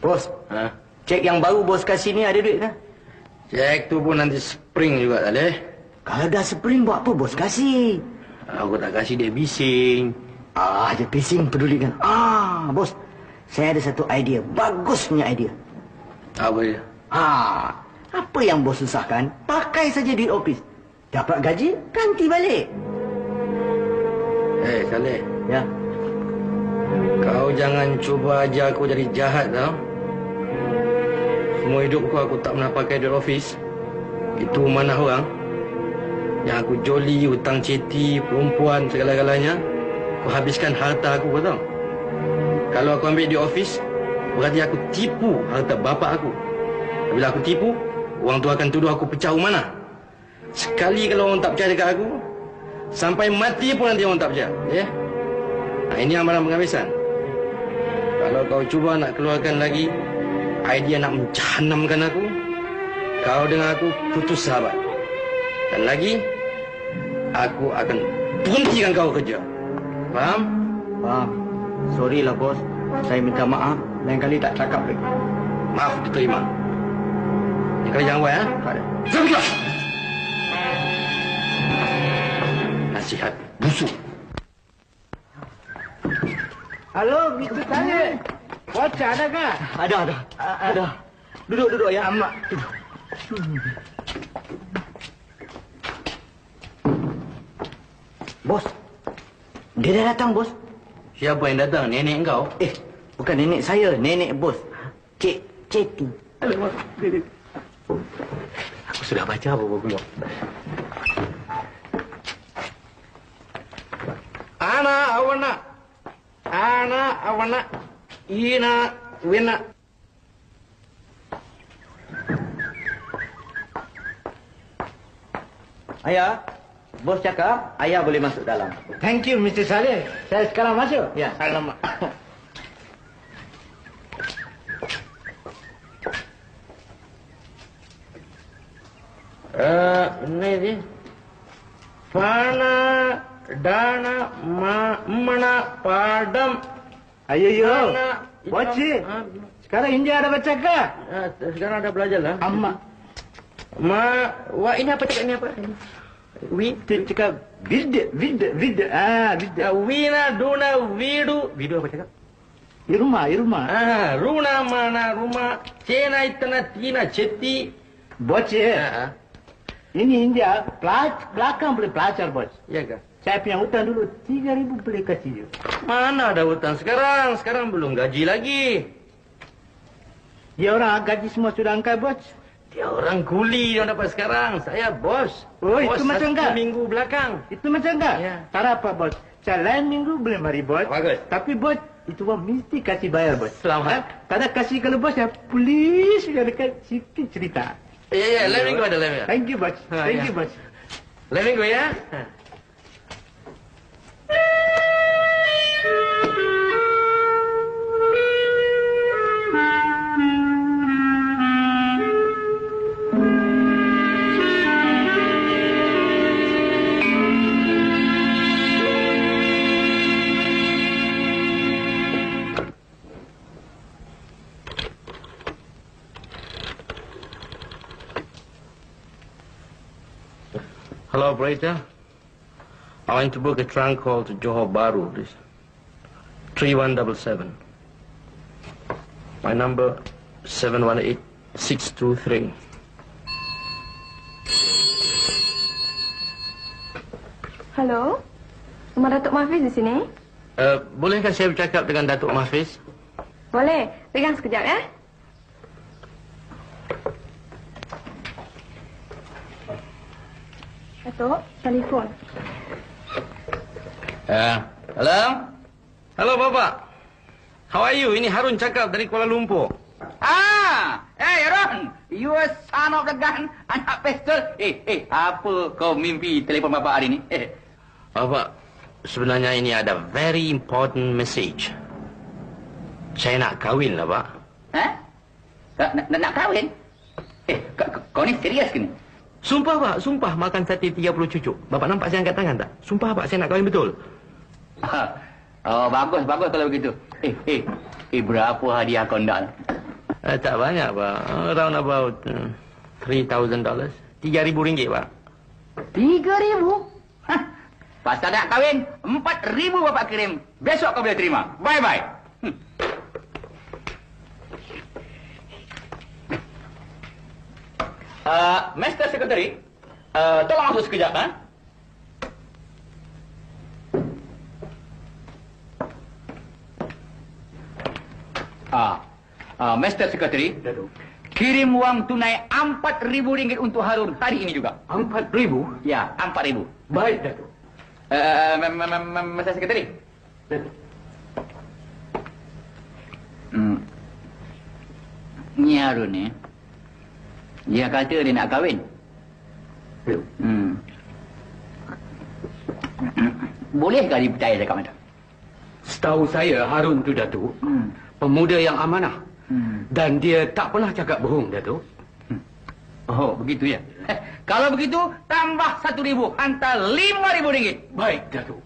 Bos, cek yang baru bos kasih ni ada duit kan? Cek tu pun nanti spring juga Saleh. Kalau dah spring buat apa bos kasih? Aku tak kasih dia bising. Dia bising pedulikan. Bos, saya ada satu idea. Bagus punya idea. Apa dia? Apa yang bos susahkan, pakai saja duit office. Dapat gaji, ganti balik. Saleh. Ya. Kau jangan cuba ajar aku jadi jahat tau. Semua hidupku aku tak pernah pakai duit office. Itu mana orang. Yang aku joli, hutang ceti, perempuan, segala-galanya. Aku habiskan harta aku, kau tahu. Kalau aku ambil di office, berarti aku tipu harta bapa aku. Bila aku tipu, orang tu akan tuduh aku pecah mana. Sekali kalau orang tak percaya dekat aku, sampai mati pun nanti orang tak percaya. Ya? Ini amalan penghabisan. Kalau kau cuba nak keluarkan lagi idea nak menjahanamkan aku, kau dengan aku putus sahabat. Dan lagi, aku akan berhentikan kau kerja. Faham? Faham. Sorry lah bos. Saya minta maaf. Lain kali tak cakap lagi. Maaf diterima. Ini kali jangan buat ya. Tak ada. Sebutlah. Nasihat busuk. Halo, Mr. Saleh. Baca ada kah? Ada. Duduk ya. Amak. Duduk. Bos. Dia dah datang, bos. Siapa yang datang? Nenek kau? Bukan nenek saya. Nenek bos. Cik Ceti. Alamak. Aku sudah baca buku. Ana awana. Ina wina. Ayah, bos cakap ayah boleh masuk dalam. Thank you, Mr. Saleh. Saya sekarang masuk? Ya. Alamak. Ini dia. Fana dana mana padam. Ayo. Baca. Sekarang India ada baca kah? Sekarang ada belajar lah. Amak. Ini apa cakap ini apa? Dia cakap vida. Wina duna vidu. Vidu apa cakap? Iruma. Runa mana rumah. Cena itana tina ceti. Baca. Ini India. Belakang boleh pelajar, bos. Ya kah? Saya punya hutang dulu 3,000 boleh kasih you. Mana ada hutang sekarang? Sekarang belum gaji lagi. Dia orang gaji semua sudah angkat, bos. Dia orang kuli yang dapat sekarang. Saya bos. Oh, bos itu macam kah? 1 minggu belakang. Itu macam kah? Ya. Tak apa, bos. Saya lain minggu boleh mari, bos. Bagus. Tapi, bos, itu bos mesti kasih bayar, bos. Selamat. Tak ada kasih kalau bos, ya polis sudah dekat sikit cerita. Ya, lain minggu ada. Thank you, bos. Thank you, bos. Lain minggu ya. Hello, operator. I want to book a trunk call to Johor Bahru, please. 3177. My number 718623. Halo, rumah Datuk Mahfiz di sini? Bolehkah saya bercakap dengan Datuk Mahfiz? Boleh, pegang sekejap ya. Datuk, telefon. Hello? Hello, Bapak. How are you? Ini Harun cakap dari Kuala Lumpur. Hey Ron, you a son of the gun, anak pistol. Apa kau mimpi telefon bapa hari ni? Bapak, sebenarnya ini ada very important message. Saya nak kahwin lah, Pak. Nak kahwin? Kau ni serius ke ni? Sumpah, Pak. Sumpah makan sate 30 cucuk. Bapak nampak saya angkat tangan tak? Sumpah, Pak. Saya nak kahwin betul. Oh, bagus kalau begitu. Berapa hadiah kau nak? Tak banyak, Pak. Around about $3,000. $3,000, Pak. 3,000? Hah? Pasal nak kahwin, 4,000 bapak kirim. Besok kau boleh terima. Bye-bye. Mr. Secretary, tolong masuk sekejap, ha? Mr. Secretary, kirim wang tunai RM4,000 untuk Harun hari ini juga. 4,000? Ya, 4,000. Baik, Datuk. Mr. Secretary. Ni Harun ni, dia kata dia nak kahwin. Bolehkah dipercaya dekat mata? Setahu saya Harun tu Datuk, pemuda yang amanah. Dan dia tak pernah cakap bohong Datuk. Oh, begitu ya. Kalau begitu, tambah 1,000, hantar RM5,000. Baik Datuk.